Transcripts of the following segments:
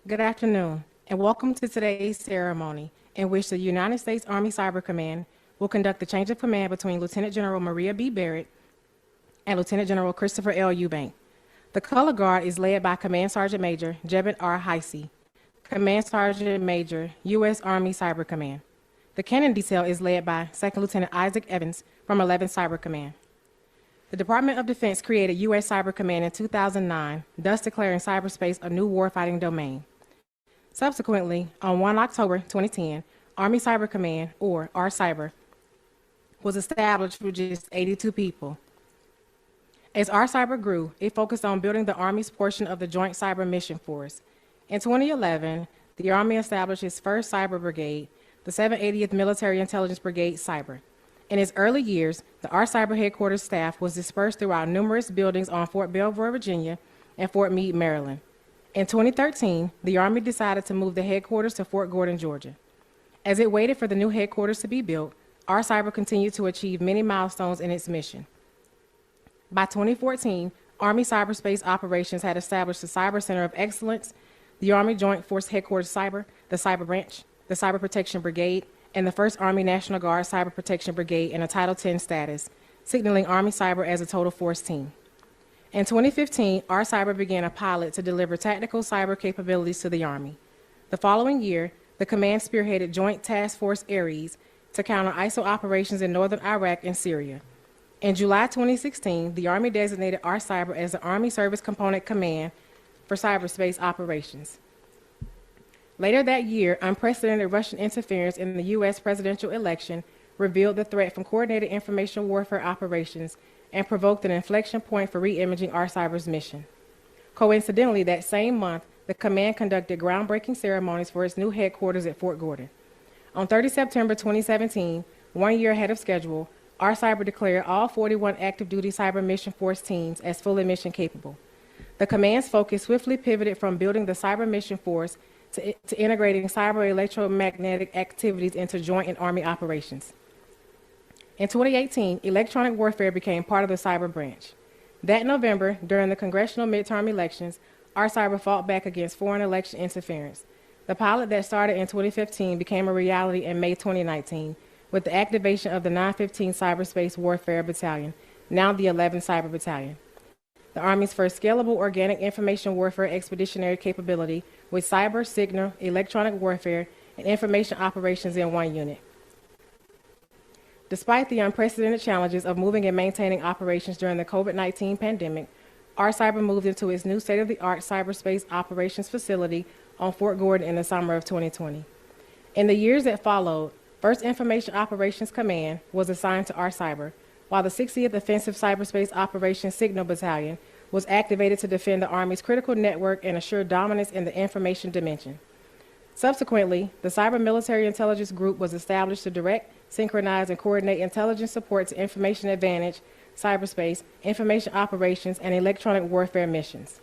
Good afternoon, and welcome to today's ceremony in which the United States Army Cyber Command will conduct the change of command between Lieutenant General Maria B. Barrett and Lieutenant General Christopher L. Eubank. The color guard is led by Command Sergeant Major Jebet R. Heisey, Command Sergeant Major, U.S. Army Cyber Command. The cannon detail is led by Second Lieutenant Isaac Evans from 11th Cyber Command. The Department of Defense created U.S. Cyber Command in 2009, thus declaring cyberspace a new warfighting domain. Subsequently, on 1 October 2010, Army Cyber Command, or ARCyber, was established with just 82 people. As ARCyber grew, it focused on building the Army's portion of the Joint Cyber Mission Force. In 2011, the Army established its first cyber brigade, the 780th Military Intelligence Brigade Cyber. In its early years, the ARCyber headquarters staff was dispersed throughout numerous buildings on Fort Belvoir, Virginia, and Fort Meade, Maryland. In 2013, the Army decided to move the headquarters to Fort Gordon, Georgia. As it waited for the new headquarters to be built, ARCyber continued to achieve many milestones in its mission. By 2014, Army Cyberspace Operations had established the Cyber Center of Excellence, the Army Joint Force Headquarters Cyber, the Cyber Branch, the Cyber Protection Brigade, and the 1st Army National Guard Cyber Protection Brigade in a Title X status, signaling Army Cyber as a total force team. In 2015, ARCyber began a pilot to deliver tactical cyber capabilities to the Army. The following year, the command spearheaded Joint Task Force Ares to counter ISIL operations in northern Iraq and Syria. In July 2016, the Army designated ARCyber as the Army Service Component Command for cyberspace operations. Later that year, unprecedented Russian interference in the U.S. presidential election revealed the threat from coordinated information warfare operations and provoked an inflection point for re-imaging ARCyber's mission. Coincidentally, that same month, the command conducted groundbreaking ceremonies for its new headquarters at Fort Gordon. On 30 September 2017, 1 year ahead of schedule, ARCyber declared all 41 active duty cyber mission force teams as fully mission capable. The command's focus swiftly pivoted from building the cyber mission force to integrating cyber electromagnetic activities into joint and Army operations. In 2018, electronic warfare became part of the cyber branch. That November, during the congressional midterm elections, ARCyber fought back against foreign election interference. The pilot that started in 2015 became a reality in May 2019 with the activation of the 915 Cyberspace Warfare Battalion, now the 11th Cyber Battalion, the Army's first scalable organic information warfare expeditionary capability with cyber, signal, electronic warfare, and information operations in one unit. Despite the unprecedented challenges of moving and maintaining operations during the COVID-19 pandemic, ARCyber moved into its new state-of-the-art cyberspace operations facility on Fort Gordon in the summer of 2020. In the years that followed, 1st Information Operations Command was assigned to ARCyber, while the 60th Offensive Cyberspace Operations Signal Battalion was activated to defend the Army's critical network and assure dominance in the information dimension. Subsequently, the Cyber Military Intelligence Group was established to direct, synchronize, and coordinate intelligence support to information advantage, cyberspace, information operations, and electronic warfare missions.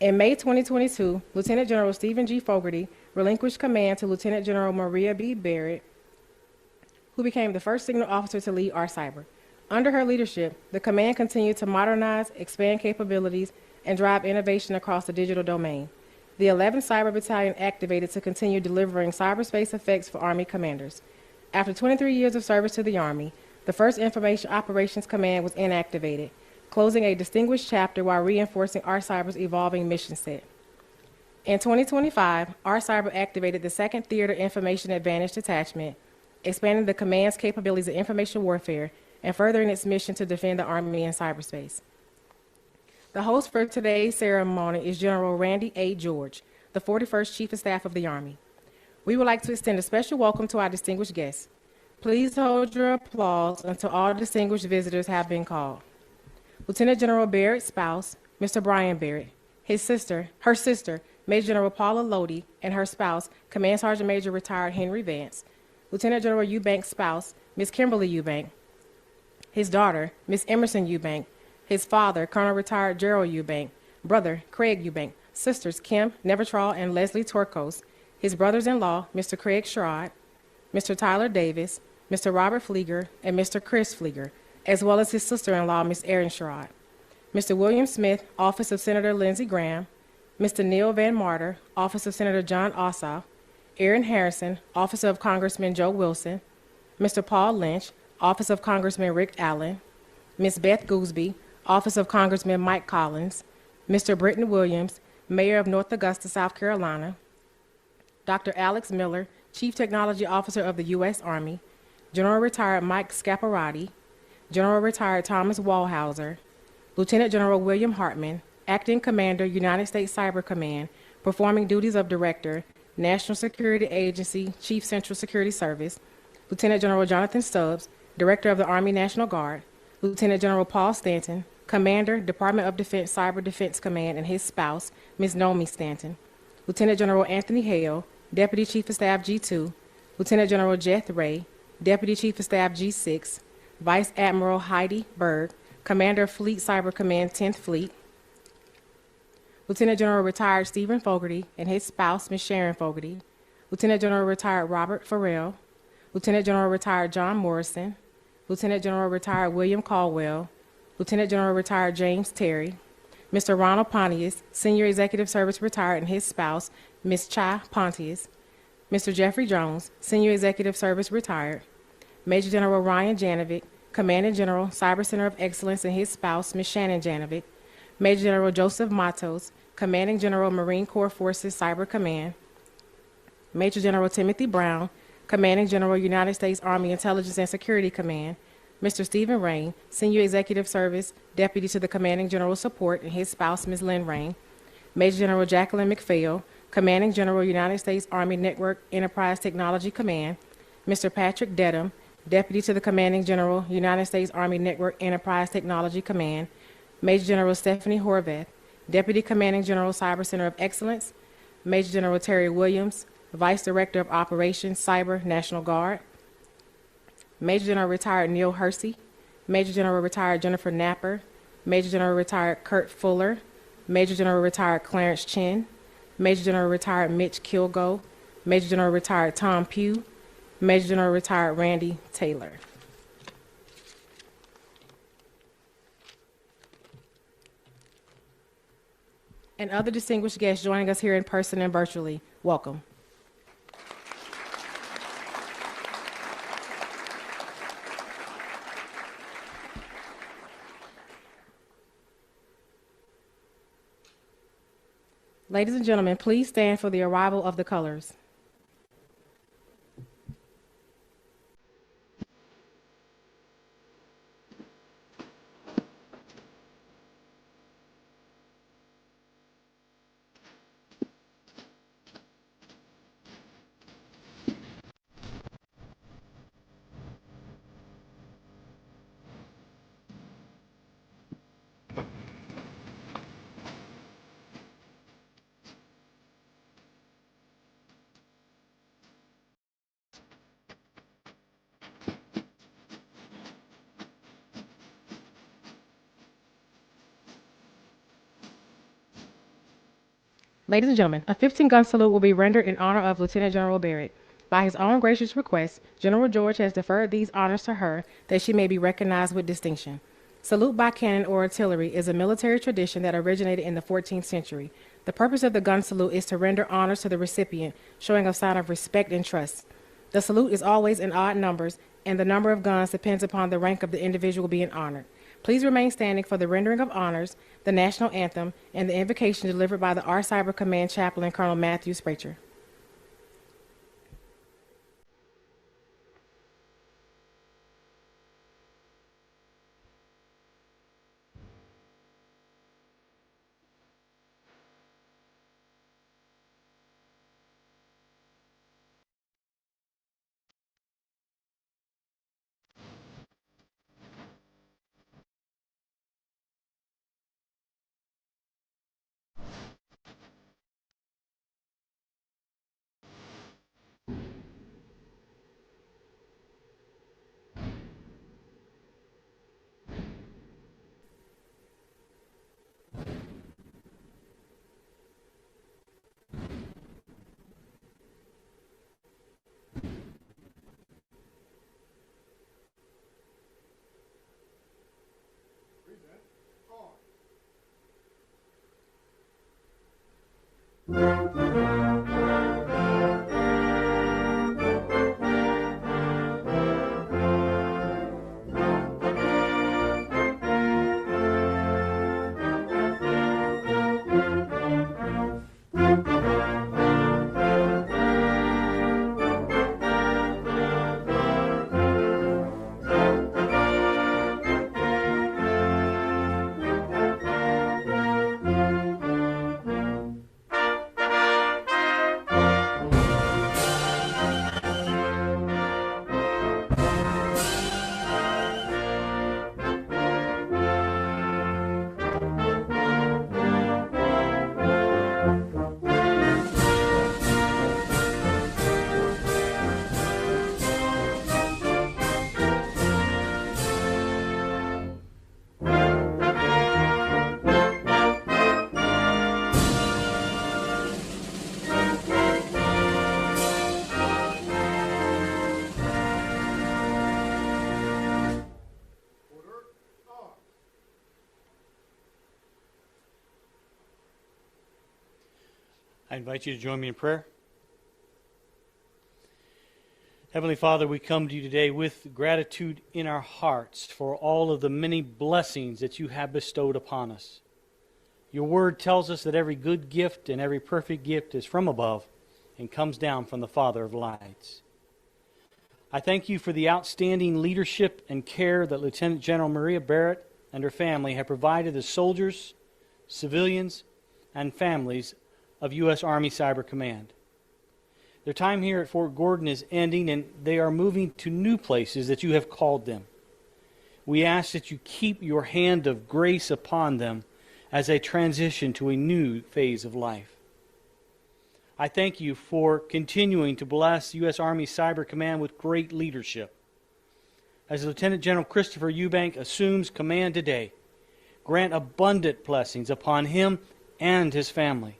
In May 2022, Lieutenant General Stephen G. Fogarty relinquished command to Lieutenant General Maria B. Barrett, who became the first signal officer to lead ARCyber. Under her leadership, the command continued to modernize, expand capabilities, and drive innovation across the digital domain. The 11th Cyber Battalion activated to continue delivering cyberspace effects for Army commanders. After 23 years of service to the Army, the 1st Information Operations Command was inactivated, closing a distinguished chapter while reinforcing ARCyber's evolving mission set. In 2025, ARCyber activated the 2nd Theater Information Advantage Detachment, expanding the command's capabilities of information warfare and furthering its mission to defend the Army in cyberspace. The host for today's ceremony is General Randy A. George, the 41st Chief of Staff of the Army. We would like to extend a special welcome to our distinguished guests. Please hold your applause until all distinguished visitors have been called. Lieutenant General Barrett's spouse, Mr. Brian Barrett, her sister, Major General Paula Lodi, and her spouse, Command Sergeant Major retired Henry Vance, Lieutenant General Eubank's spouse, Ms. Kimberly Eubank, his daughter, Ms. Emerson Eubank, his father, Colonel retired Gerald Eubank, brother, Craig Eubank, sisters, Kim Nevertrall and Leslie Torkos, his brothers-in-law, Mr. Craig Sherrod, Mr. Tyler Davis, Mr. Robert Flieger, and Mr. Chris Flieger, as well as his sister-in-law, Ms. Erin Sherrod, Mr. William Smith, Office of Senator Lindsey Graham, Mr. Neil Van Marter, Office of Senator John Ossoff, Aaron Harrison, Office of Congressman Joe Wilson, Mr. Paul Lynch, Office of Congressman Rick Allen, Ms. Beth Gooseby, Office of Congressman Mike Collins, Mr. Britton Williams, Mayor of North Augusta, South Carolina, Dr. Alex Miller, Chief Technology Officer of the U.S. Army, General Retired Mike Scaparrotti, General Retired Thomas Wallhauser, Lieutenant General William Hartman, Acting Commander, United States Cyber Command, performing duties of Director, National Security Agency, Chief Central Security Service, Lieutenant General Jonathan Stubbs, Director of the Army National Guard, Lieutenant General Paul Stanton, Commander, Department of Defense Cyber Defense Command, and his spouse, Ms. Nomi Stanton, Lieutenant General Anthony Hale, Deputy Chief of Staff G2, Lieutenant General Jeth Ray, Deputy Chief of Staff G6, Vice Admiral Heidi Berg, Commander of Fleet Cyber Command 10th Fleet, Lieutenant General Retired Stephen Fogarty and his spouse, Ms. Sharon Fogarty, Lieutenant General Retired Robert Farrell, Lieutenant General Retired John Morrison, Lieutenant General Retired William Caldwell, Lieutenant General Retired James Terry, Mr. Ronald Pontius, Senior Executive Service Retired, and his spouse, Ms. Cha Pontius, Mr. Jeffrey Jones, Senior Executive Service Retired, Major General Ryan Janovic, Commanding General, Cyber Center of Excellence, and his spouse, Ms. Shannon Janovic, Major General Joseph Matos, Commanding General, Marine Corps Forces Cyber Command, Major General Timothy Brown, Commanding General, United States Army Intelligence and Security Command, Mr. Stephen Rain, Senior Executive Service Deputy to the Commanding General Support, and his spouse, Ms. Lynn Rain, Major General Jacqueline McPhail, Commanding General, United States Army Network Enterprise Technology Command, Mr. Patrick Dedham, Deputy to the Commanding General, United States Army Network Enterprise Technology Command, Major General Stephanie Horvath, Deputy Commanding General, Cyber Center of Excellence, Major General Terry Williams, Vice Director of Operations, Cyber National Guard, Major General Retired Neil Hersey, Major General Retired Jennifer Napper, Major General Retired Kurt Fuller, Major General Retired Clarence Chin, Major General Retired Mitch Kilgo, Major General Retired Tom Pugh, Major General Retired Randy Taylor. And other distinguished guests joining us here in person and virtually, welcome. Ladies and gentlemen, please stand for the arrival of the colors. Ladies and gentlemen, a 15-gun salute will be rendered in honor of Lieutenant General Barrett. By his own gracious request, General George has deferred these honors to her that she may be recognized with distinction. Salute by cannon or artillery is a military tradition that originated in the 14th century. The purpose of the gun salute is to render honors to the recipient, showing a sign of respect and trust. The salute is always in odd numbers, and the number of guns depends upon the rank of the individual being honored. Please remain standing for the rendering of honors, the national anthem, and the invocation delivered by the Our Cyber Command Chaplain, Colonel Matthew Spracher. I invite you to join me in prayer. Heavenly Father, we come to you today with gratitude in our hearts for all of the many blessings that you have bestowed upon us. Your word tells us that every good gift and every perfect gift is from above and comes down from the Father of lights. I thank you for the outstanding leadership and care that Lieutenant General Maria Barrett and her family have provided the soldiers, civilians, and families of U.S. Army Cyber Command. Their time here at Fort Gordon is ending, and they are moving to new places that you have called them. We ask that you keep your hand of grace upon them as they transition to a new phase of life. I thank you for continuing to bless U.S. Army Cyber Command with great leadership. As Lieutenant General Christopher Eubank assumes command today, grant abundant blessings upon him and his family.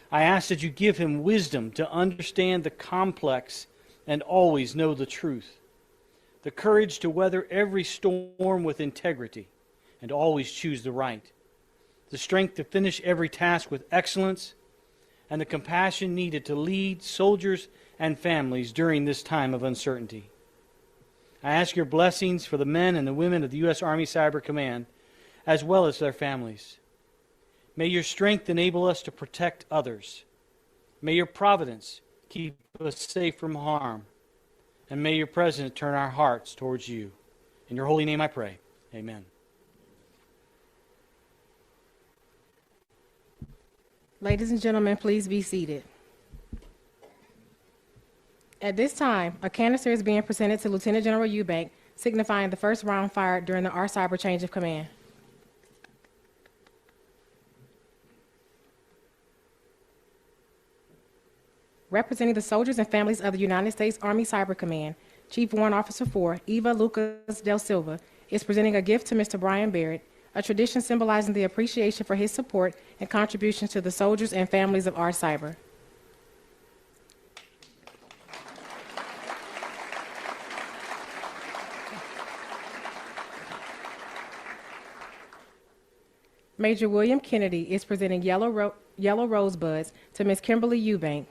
I ask that you give him wisdom to understand the complex and always know the truth, the courage to weather every storm with integrity and always choose the right, the strength to finish every task with excellence, and the compassion needed to lead soldiers and families during this time of uncertainty. I ask your blessings for the men and the women of the U.S. Army Cyber Command, as well as their families. May your strength enable us to protect others. May your providence keep us safe from harm. And may your presence turn our hearts towards you. In your holy name I pray. Amen. Ladies and gentlemen, please be seated. At this time, a canister is being presented to Lieutenant General Eubank, signifying the first round fired during the R-Cyber change of command. Representing the soldiers and families of the United States Army Cyber Command, Chief Warrant Officer 4, Eva Lucas Del Silva, is presenting a gift to Mr. Brian Barrett, a tradition symbolizing the appreciation for his support and contributions to the soldiers and families of R-Cyber. Major William Kennedy is presenting yellow rosebuds to Ms. Kimberly Eubank.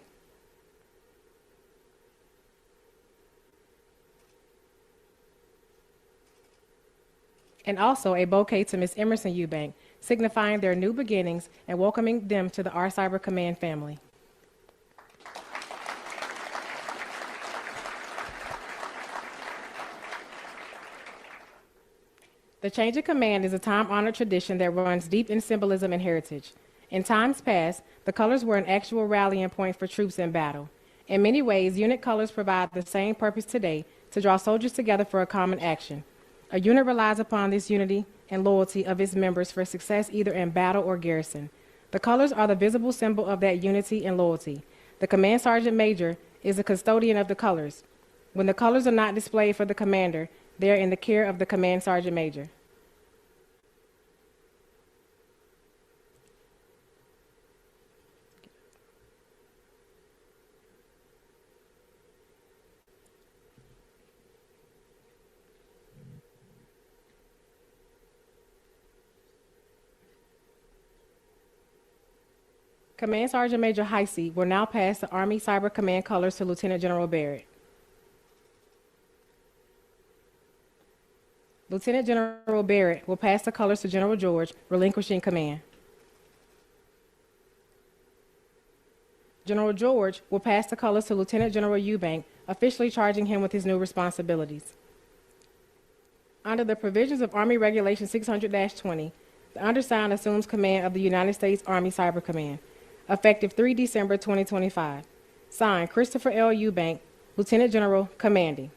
And also a bouquet to Ms. Emerson Eubank, signifying their new beginnings and welcoming them to the R-Cyber Command family. The change of command is a time-honored tradition that runs deep in symbolism and heritage. In times past, the colors were an actual rallying point for troops in battle. In many ways, unit colors provide the same purpose today to draw soldiers together for a common action. A unit relies upon this unity and loyalty of its members for success either in battle or garrison. The colors are the visible symbol of that unity and loyalty. The Command Sergeant Major is the custodian of the colors. When the colors are not displayed for the commander, they are in the care of the Command Sergeant Major. Command Sergeant Major Heisey will now pass the Army Cyber Command colors to Lieutenant General Barrett. Lieutenant General Barrett will pass the colors to General George, relinquishing command. General George will pass the colors to Lieutenant General Eubank, officially charging him with his new responsibilities. Under the provisions of Army Regulation 600-20, the undersigned assumes command of the United States Army Cyber Command, effective 3 December 2025. Signed, Christopher L. Eubank, Lieutenant General, commanding.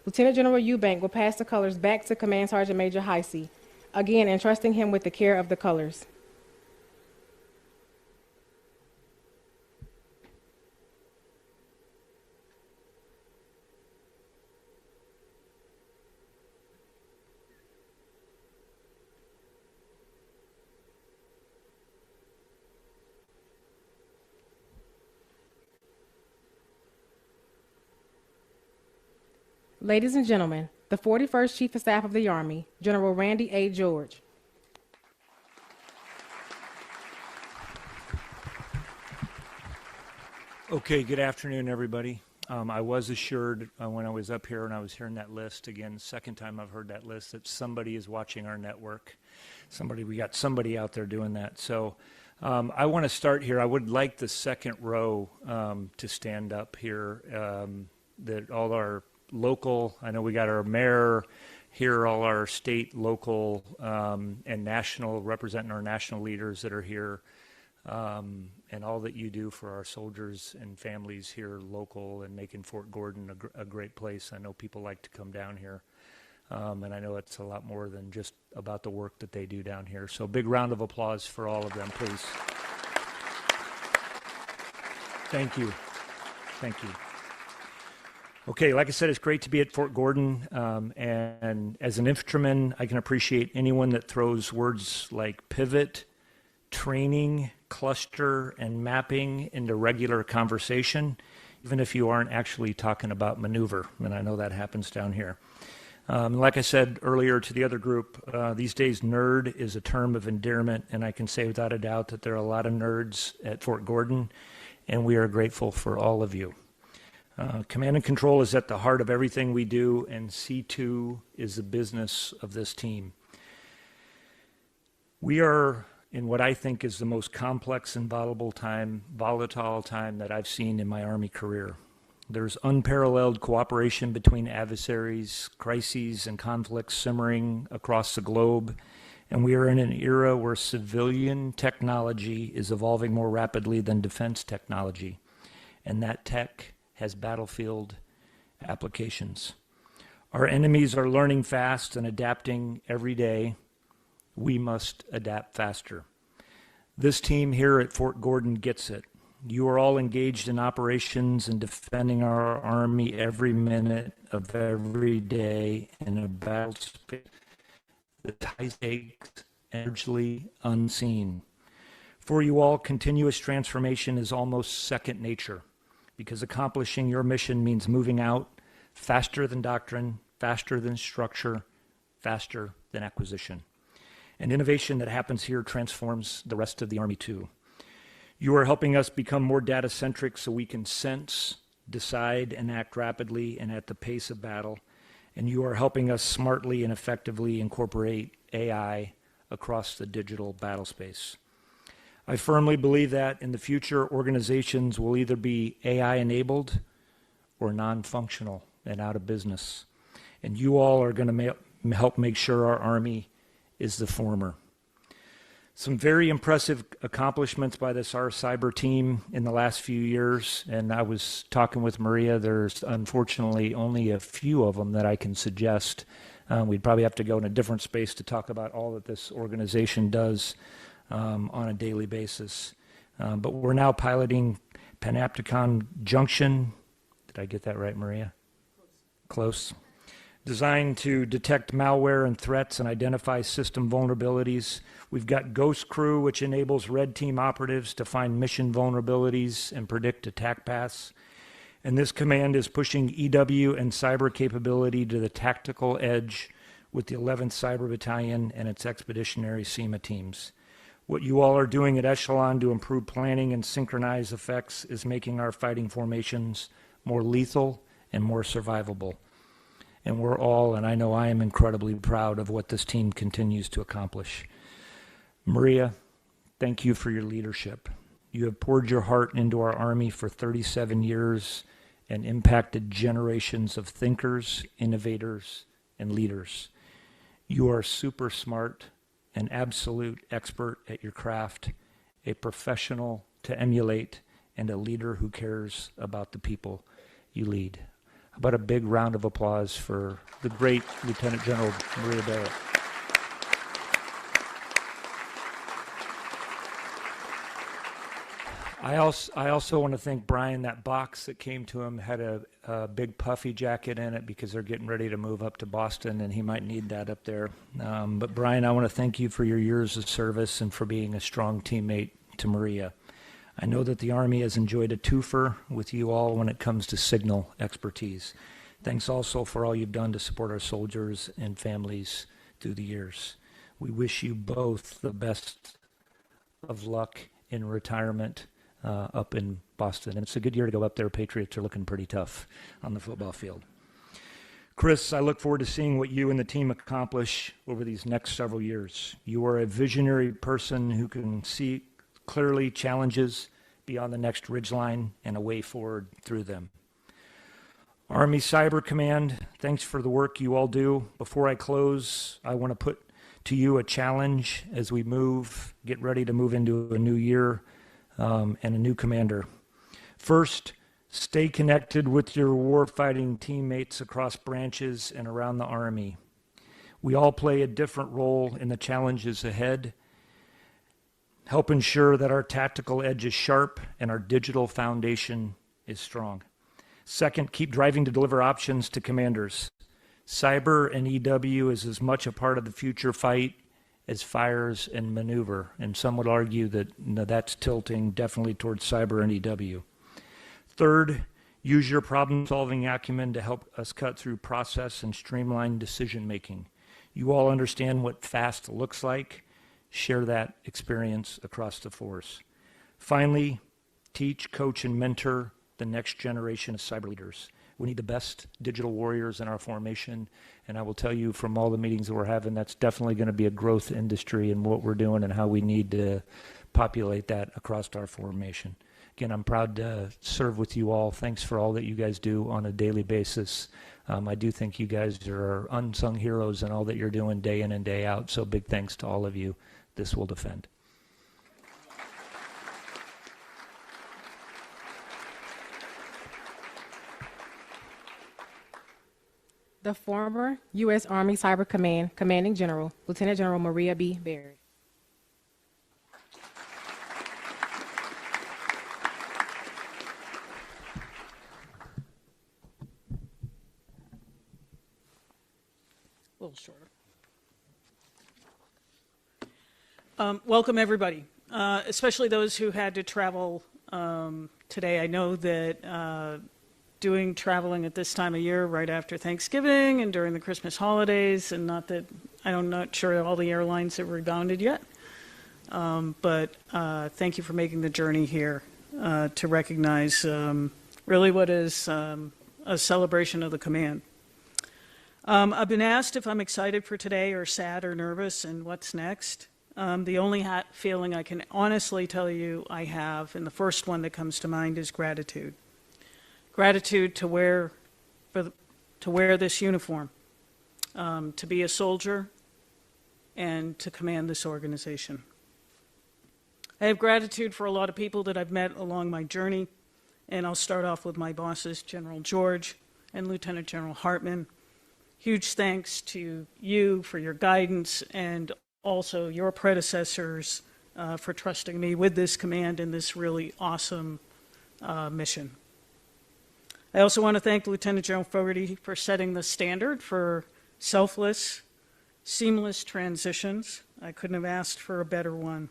Lieutenant General Eubank will pass the colors back to Command Sergeant Major Heisey, again entrusting him with the care of the colors. Ladies and gentlemen, the 41st Chief of Staff of the Army, General Randy A. George. Okay, good afternoon, everybody. I was assured when I was up here and I was hearing that list, again, second time I've heard that list, that somebody is watching our network. We got somebody out there doing that. So I want to start here. I would like the second row to stand up here, that all our local, I know we got our mayor here, all our state, local, and national, representing our national leaders that are here, and all that you do for our soldiers and families here local and making Fort Gordon a great place. I know people like to come down here, and I know it's a lot more than just about the work that they do down here. So big round of applause for all of them, please. Thank you. Thank you. Okay, like I said, it's great to be at Fort Gordon, and as an infantryman, I can appreciate anyone that throws words like pivot, training, cluster, and mapping into regular conversation, even if you aren't actually talking about maneuver, and I know that happens down here. Like I said earlier to the other group, these days nerd is a term of endearment, and I can say without a doubt that there are a lot of nerds at Fort Gordon, and we are grateful for all of you. Command and control is at the heart of everything we do, and C2 is the business of this team. We are in what I think is the most complex and volatile time that I've seen in my Army career. There's unparalleled cooperation between adversaries, crises, and conflicts simmering across the globe, and we are in an era where civilian technology is evolving more rapidly than defense technology, and that tech has battlefield applications. Our enemies are learning fast and adapting every day. We must adapt faster. This team here at Fort Gordon gets it. You are all engaged in operations and defending our Army every minute of every day in a battle space that's high stakes and largely unseen. For you all, continuous transformation is almost second nature, because accomplishing your mission means moving out faster than doctrine, faster than structure, faster than acquisition. And innovation that happens here transforms the rest of the Army too. You are helping us become more data-centric so we can sense, decide, and act rapidly and at the pace of battle. And you are helping us smartly and effectively incorporate AI across the digital battle space. I firmly believe that in the future, organizations will either be AI-enabled or non-functional and out of business. And you all are going to help make sure our Army is the former. Some very impressive accomplishments by this our cyber team in the last few years, and I was talking with Maria, there's unfortunately only a few of them that I can suggest. We'd probably have to go in a different space to talk about all that this organization does on a daily basis. But we're now piloting Panopticon Junction. Did I get that right, Maria? Close. Designed to detect malware and threats and identify system vulnerabilities. We've got Ghost Crew, which enables Red Team operatives to find mission vulnerabilities and predict attack paths. And this command is pushing EW and cyber capability to the tactical edge with the 11th Cyber Battalion and its expeditionary SEMA teams. What you all are doing at Echelon to improve planning and synchronize effects is making our fighting formations more lethal and more survivable. And we're all, and I know I am incredibly proud of what this team continues to accomplish. Maria, thank you for your leadership. You have poured your heart into our Army for 37 years and impacted generations of thinkers, innovators, and leaders. You are super smart, an absolute expert at your craft, a professional to emulate, and a leader who cares about the people you lead. How about a big round of applause for the great Lieutenant General Maria Barrett. I also want to thank Brian. That box that came to him had a big puffy jacket in it because they're getting ready to move up to Boston, and he might need that up there. But Brian, I want to thank you for your years of service and for being a strong teammate to Maria. I know that the Army has enjoyed a twofer with you all when it comes to signal expertise. Thanks also for all you've done to support our soldiers and families through the years. We wish you both the best of luck in retirement up in Boston. And it's a good year to go up there. Patriots are looking pretty tough on the football field. Chris, I look forward to seeing what you and the team accomplish over these next several years. You are a visionary person who can see clearly challenges beyond the next ridgeline and a way forward through them. Army Cyber Command, thanks for the work you all do. Before I close, I want to put to you a challenge as we get ready to move into a new year and a new commander. First, stay connected with your warfighting teammates across branches and around the Army. We all play a different role in the challenges ahead. Help ensure that our tactical edge is sharp and our digital foundation is strong. Second, keep driving to deliver options to commanders. Cyber and EW is as much a part of the future fight as fires and maneuver, and some would argue that that's tilting definitely towards cyber and EW. Third, use your problem-solving acumen to help us cut through process and streamline decision-making. You all understand what fast looks like. Share that experience across the force. Finally, teach, coach, and mentor the next generation of cyber leaders. We need the best digital warriors in our formation, and I will tell you from all the meetings that we're having, that's definitely going to be a growth industry in what we're doing and how we need to populate that across our formation. Again, I'm proud to serve with you all. Thanks for all that you guys do on a daily basis. I do think you guys are unsung heroes in all that you're doing day in and day out, so big thanks to all of you. This will defend. The former U.S. Army Cyber Command Commanding General, Lieutenant General Maria B. Barrett. A little shorter. Welcome, everybody, especially those who had to travel today. I know that doing traveling at this time of year right after Thanksgiving and during the Christmas holidays, and not that I'm not sure all the airlines have rebounded yet, but thank you for making the journey here to recognize really what is a celebration of the command. I've been asked if I'm excited for today or sad or nervous and what's next. The only feeling I can honestly tell you I have, and the first one that comes to mind, is gratitude. Gratitude to wear this uniform, to be a soldier, and to command this organization. I have gratitude for a lot of people that I've met along my journey, and I'll start off with my bosses, General George and Lieutenant General Hartman. Huge thanks to you for your guidance, and also your predecessors for trusting me with this command and this really awesome mission. I also want to thank Lieutenant General Fogarty for setting the standard for selfless, seamless transitions. I couldn't have asked for a better one.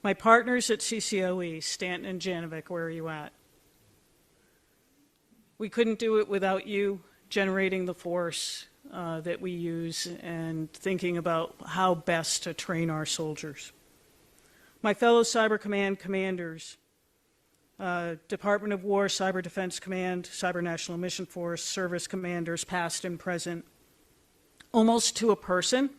My partners at CCOE, Stanton and Janovic, where are you at? We couldn't do it without you generating the force that we use and thinking about how best to train our soldiers. My fellow Cyber Command commanders, Department of War, Cyber Defense Command, Cyber National Mission Force, service commanders, past and present, almost to a person,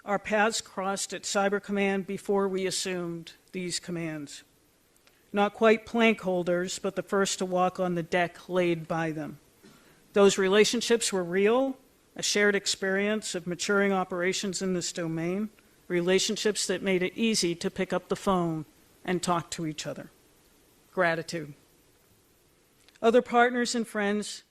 our paths crossed at Cyber Command before we assumed these commands. Not quite plank holders, but the first to walk on the deck laid by them. Those relationships were real, a shared experience of maturing operations in this domain, relationships that made it easy to pick up the phone and talk to each other. Gratitude. Other partners and friends,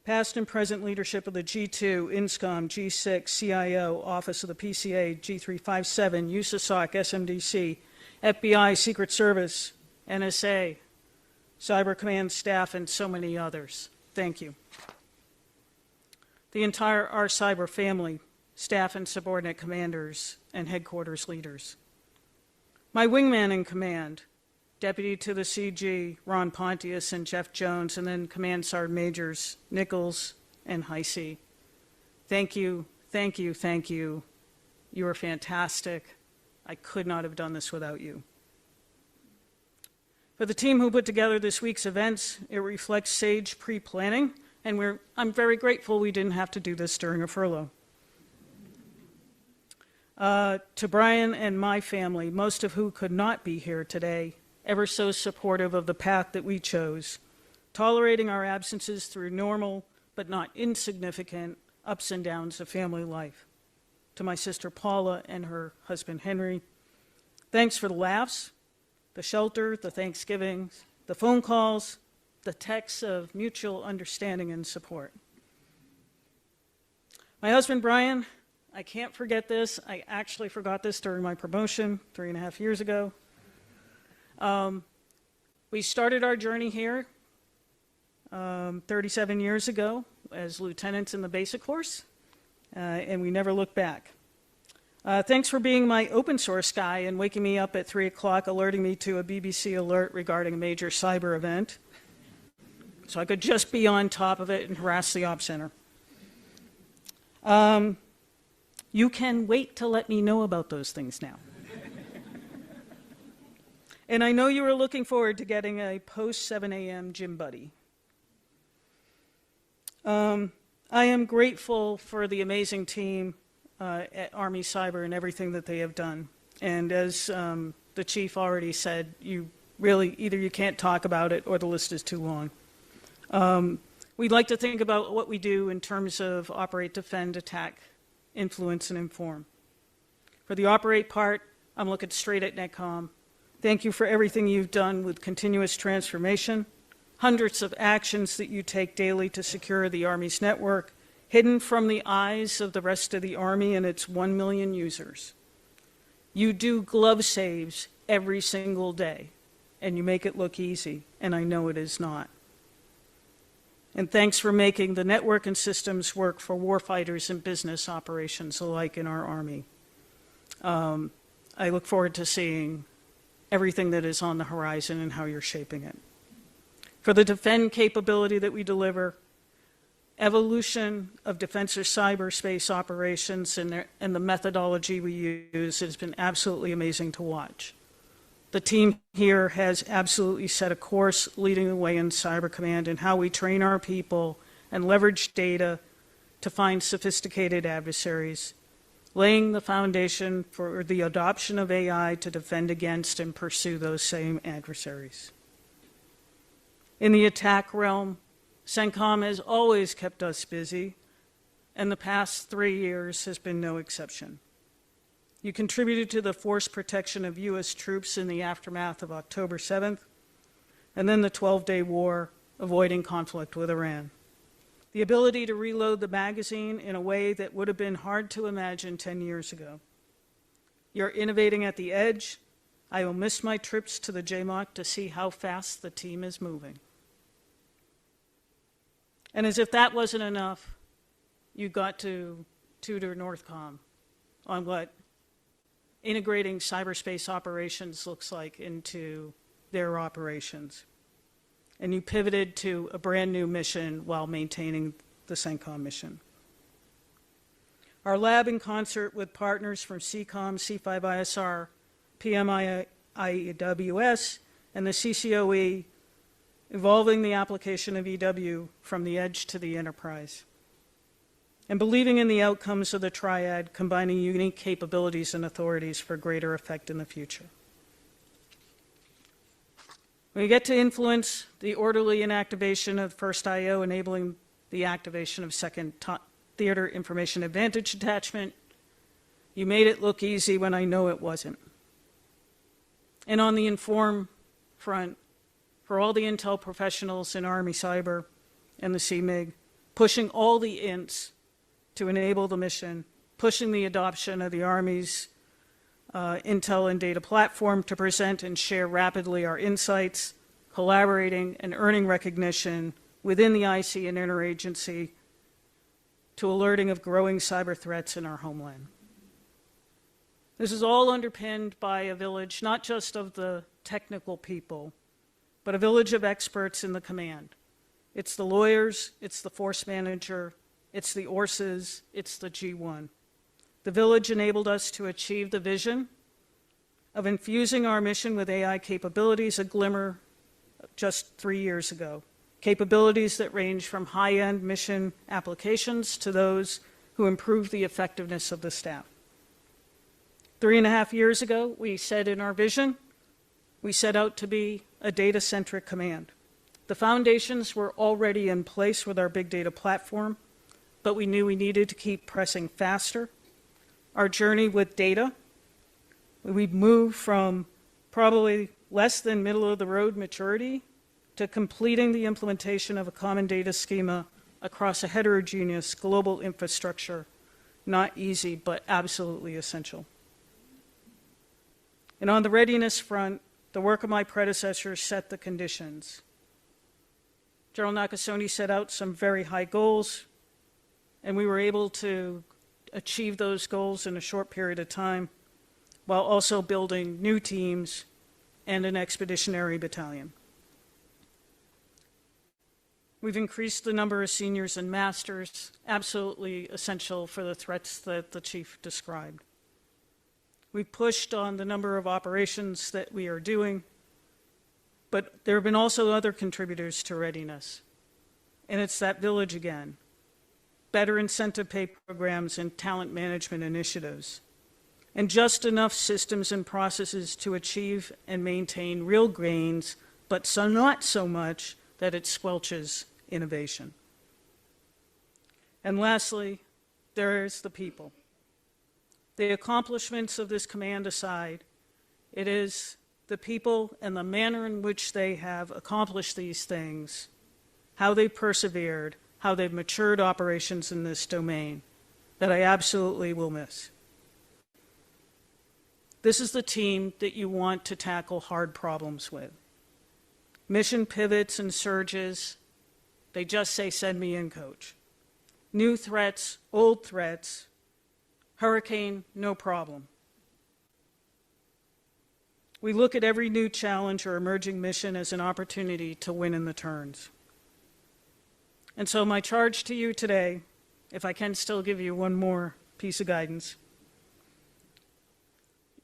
past and present leadership of the G2, INSCOM, G6, CIO, Office of the PCA, G357, USASOC, SMDC, FBI, Secret Service, NSA, Cyber Command staff, and so many others. Thank you. The entire our cyber family, staff and subordinate commanders, and headquarters leaders. My wingman in command, Deputy to the CG, Ron Pontius and Jeff Jones, and then Command Sergeant Majors Nichols and Heisey. Thank you, thank you, thank you. You are fantastic. I could not have done this without you. For the team who put together this week's events, it reflects sage pre-planning, and I'm very grateful we didn't have to do this during a furlough. To Brian and my family, most of who could not be here today, ever so supportive of the path that we chose, tolerating our absences through normal but not insignificant ups and downs of family life. To my sister Paula and her husband Henry, thanks for the laughs, the shelter, the Thanksgivings, the phone calls, the texts of mutual understanding and support. My husband Brian, I can't forget this. I actually forgot this during my promotion 3.5 years ago. We started our journey here 37 years ago as lieutenants in the basic course, and we never looked back. Thanks for being my open source guy and waking me up at 3 o'clock, alerting me to a BBC alert regarding a major cyber event, so I could just be on top of it and harass the Ops Center. You can wait to let me know about those things now. And I know you are looking forward to getting a post-7 a.m. gym buddy. I am grateful for the amazing team at Army Cyber and everything that they have done. And as the chief already said, you really, either you can't talk about it or the list is too long. We'd like to think about what we do in terms of operate, defend, attack, influence, and inform. For the operate part, I'm looking straight at NetCom. Thank you for everything you've done with continuous transformation, hundreds of actions that you take daily to secure the Army's network, hidden from the eyes of the rest of the Army and its 1 million users. You do glove saves every single day, and you make it look easy, and I know it is not. And thanks for making the network and systems work for warfighters and business operations alike in our Army. I look forward to seeing everything that is on the horizon and how you're shaping it. For the defend capability that we deliver, evolution of defense or cyberspace operations and the methodology we use has been absolutely amazing to watch. The team here has absolutely set a course leading the way in Cyber Command and how we train our people and leverage data to find sophisticated adversaries, laying the foundation for the adoption of AI to defend against and pursue those same adversaries. In the attack realm, CENTCOM has always kept us busy, and the past 3 years has been no exception. You contributed to the force protection of U.S. troops in the aftermath of October 7th, and then the 12-day war, avoiding conflict with Iran. The ability to reload the magazine in a way that would have been hard to imagine 10 years ago. You're innovating at the edge. I will miss my trips to the JMOC to see how fast the team is moving. And as if that wasn't enough, you got to tutor Northcom on what integrating cyberspace operations looks like into their operations. And you pivoted to a brand new mission while maintaining the CENTCOM mission. Our lab, in concert with partners from CCOM, C5ISR, PMIWS, and the CCOE, evolving the application of EW from the edge to the enterprise, and believing in the outcomes of the triad, combining unique capabilities and authorities for greater effect in the future. We get to influence the orderly inactivation of first I/O, enabling the activation of second theater information advantage attachment. You made it look easy when I know it wasn't. And on the inform front, for all the intel professionals in Army Cyber and the CMIG, pushing all the ints to enable the mission, pushing the adoption of the Army's intel and data platform to present and share rapidly our insights, collaborating and earning recognition within the IC and interagency to alerting of growing cyber threats in our homeland. This is all underpinned by a village, not just of the technical people, but a village of experts in the command. It's the lawyers, it's the force manager, it's the ORSs, it's the G1. The village enabled us to achieve the vision of infusing our mission with AI capabilities, a glimmer just 3 years ago. Capabilities that range from high-end mission applications to those who improve the effectiveness of the staff. 3.5 years ago, we said in our vision, we set out to be a data-centric command. The foundations were already in place with our big data platform, but we knew we needed to keep pressing faster. Our journey with data, we've moved from probably less than middle-of-the-road maturity to completing the implementation of a common data schema across a heterogeneous global infrastructure. Not easy, but absolutely essential. And on the readiness front, the work of my predecessors set the conditions. General Nakasone set out some very high goals, and we were able to achieve those goals in a short period of time, while also building new teams and an expeditionary battalion. We've increased the number of seniors and masters, absolutely essential for the threats that the chief described. We pushed on the number of operations that we are doing, but there have been also other contributors to readiness. And it's that village again. Better incentive pay programs and talent management initiatives. And just enough systems and processes to achieve and maintain real gains, but not so much that it squelches innovation. And lastly, there's the people. The accomplishments of this command aside, it is the people and the manner in which they have accomplished these things, how they persevered, how they've matured operations in this domain, that I absolutely will miss. This is the team that you want to tackle hard problems with. Mission pivots and surges, they just say, send me in, coach. New threats, old threats, hurricane, no problem. We look at every new challenge or emerging mission as an opportunity to win in the turns. And so my charge to you today, if I can still give you one more piece of guidance,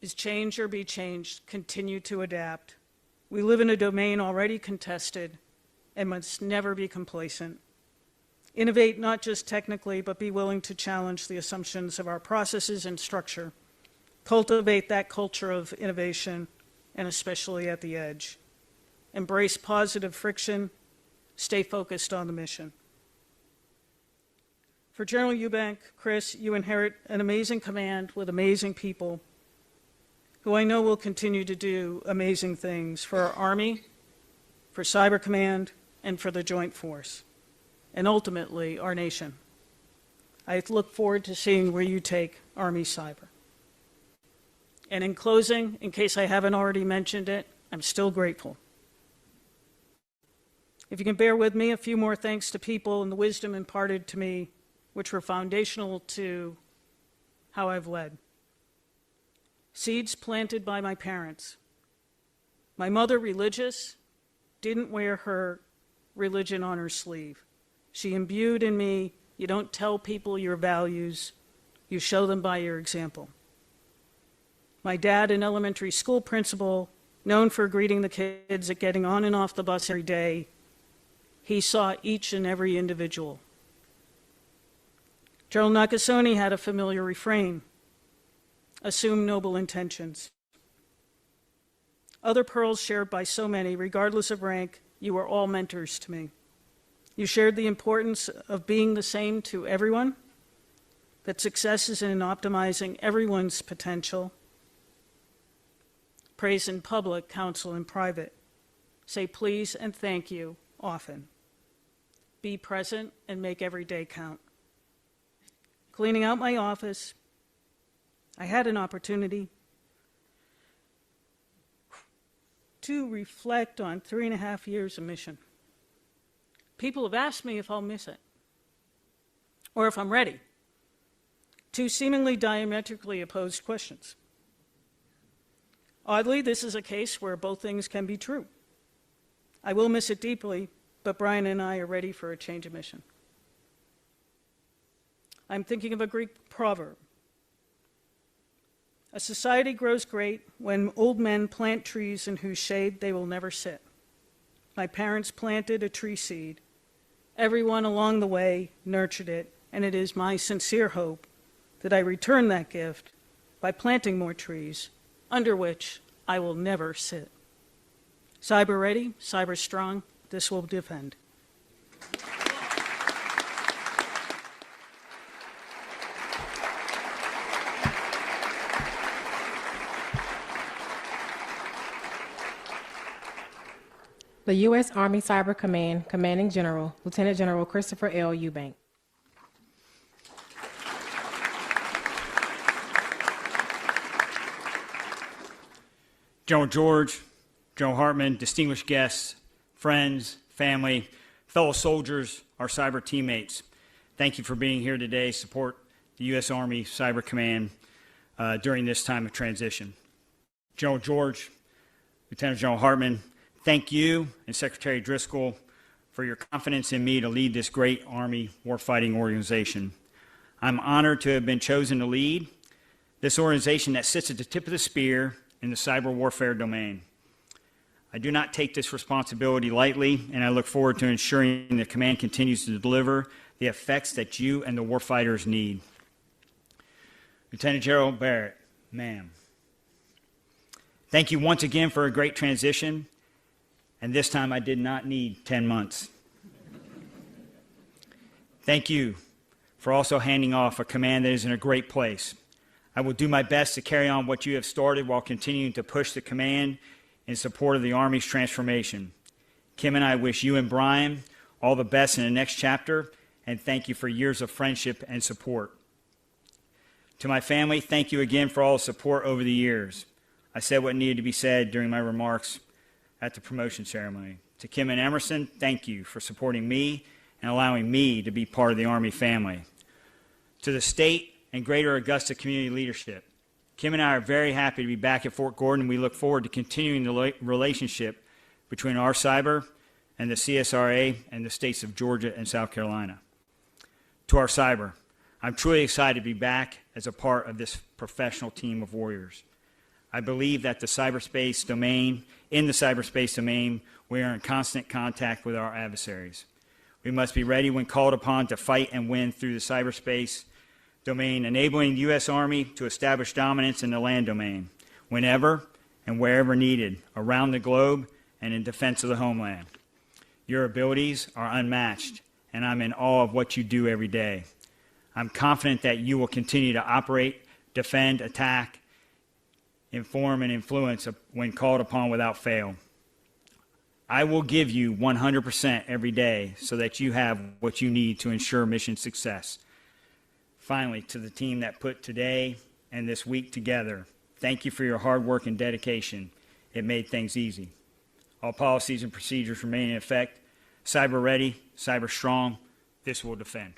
is change or be changed, continue to adapt. We live in a domain already contested and must never be complacent. Innovate not just technically, but be willing to challenge the assumptions of our processes and structure. Cultivate that culture of innovation, and especially at the edge. Embrace positive friction. Stay focused on the mission. For General Eubank, Chris, you inherit an amazing command with amazing people who I know will continue to do amazing things for our Army, for Cyber Command, and for the Joint Force, and ultimately our nation. I look forward to seeing where you take Army Cyber. And in closing, in case I haven't already mentioned it, I'm still grateful. If you can bear with me, a few more thanks to people and the wisdom imparted to me, which were foundational to how I've led. Seeds planted by my parents. My mother, religious, didn't wear her religion on her sleeve. She imbued in me, you don't tell people your values, you show them by your example. My dad, an elementary school principal, known for greeting the kids at getting on and off the bus every day, he saw each and every individual. General Nakasone had a familiar refrain: assume noble intentions. Other pearls shared by so many, regardless of rank, you were all mentors to me. You shared the importance of being the same to everyone, that success is in optimizing everyone's potential. Praise in public, counsel in private. Say please and thank you often. Be present and make every day count. Cleaning out my office, I had an opportunity to reflect on 3.5 years of mission. People have asked me if I'll miss it, or if I'm ready. Two seemingly diametrically opposed questions. Oddly, this is a case where both things can be true. I will miss it deeply, but Brian and I are ready for a change of mission. I'm thinking of a Greek proverb. A society grows great when old men plant trees in whose shade they will never sit. My parents planted a tree seed. Everyone along the way nurtured it, and it is my sincere hope that I return that gift by planting more trees, under which I will never sit. Cyber ready, cyber strong, this will defend. The U.S. Army Cyber Command Commanding General, Lieutenant General Christopher L. Eubank. General George, General Hartman, distinguished guests, friends, family, fellow soldiers, our cyber teammates, thank you for being here today to support the U.S. Army Cyber Command during this time of transition. General George, Lieutenant General Hartman, thank you and Secretary Driscoll for your confidence in me to lead this great Army warfighting organization. I'm honored to have been chosen to lead this organization that sits at the tip of the spear in the cyber warfare domain. I do not take this responsibility lightly, and I look forward to ensuring the command continues to deliver the effects that you and the warfighters need. Lieutenant General Barrett, ma'am, thank you once again for a great transition, and this time I did not need 10 months. Thank you for also handing off a command that is in a great place. I will do my best to carry on what you have started while continuing to push the command in support of the Army's transformation. Kim and I wish you and Brian all the best in the next chapter, and thank you for years of friendship and support. To my family, thank you again for all the support over the years. I said what needed to be said during my remarks at the promotion ceremony. To Kim and Emerson, thank you for supporting me and allowing me to be part of the Army family. To the state and greater Augusta community leadership, Kim and I are very happy to be back at Fort Gordon. We look forward to continuing the relationship between our cyber and the CSRA and the states of Georgia and South Carolina. To our cyber, I'm truly excited to be back as a part of this professional team of warriors. I believe that in the cyberspace domain, we are in constant contact with our adversaries. We must be ready when called upon to fight and win through the cyberspace domain, enabling the U.S. Army to establish dominance in the land domain, whenever and wherever needed, around the globe and in defense of the homeland. Your abilities are unmatched, and I'm in awe of what you do every day. I'm confident that you will continue to operate, defend, attack, inform, and influence when called upon without fail. I will give you 100% every day so that you have what you need to ensure mission success. Finally, to the team that put today and this week together, thank you for your hard work and dedication. It made things easy. All policies and procedures remain in effect. Cyber ready, cyber strong. This will defend.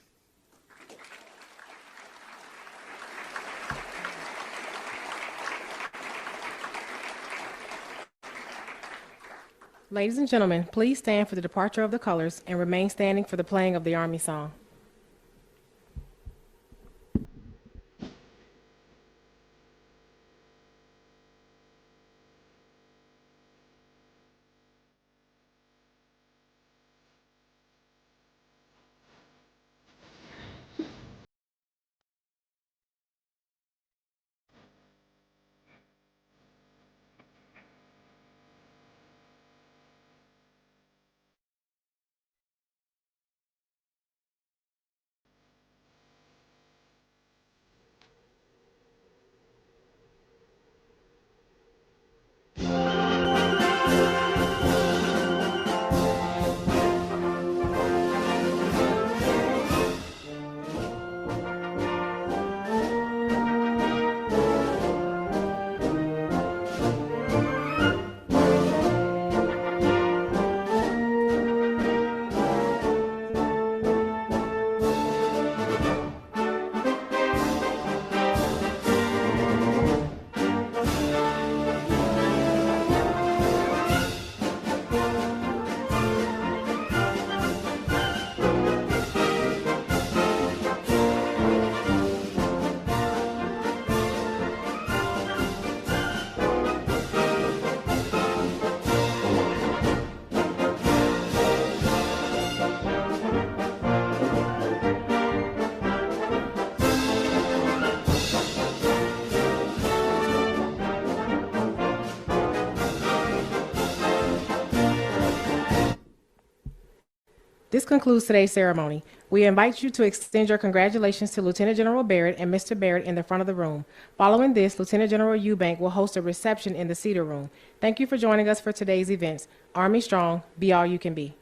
Ladies and gentlemen, please stand for the departure of the colors and remain standing for the playing of the Army song. This concludes today's ceremony. We invite you to extend your congratulations to Lieutenant General Barrett and Mr. Barrett in the front of the room. Following this, Lieutenant General Eubank will host a reception in the Cedar Room. Thank you for joining us for today's events. Army Strong, be all you can be.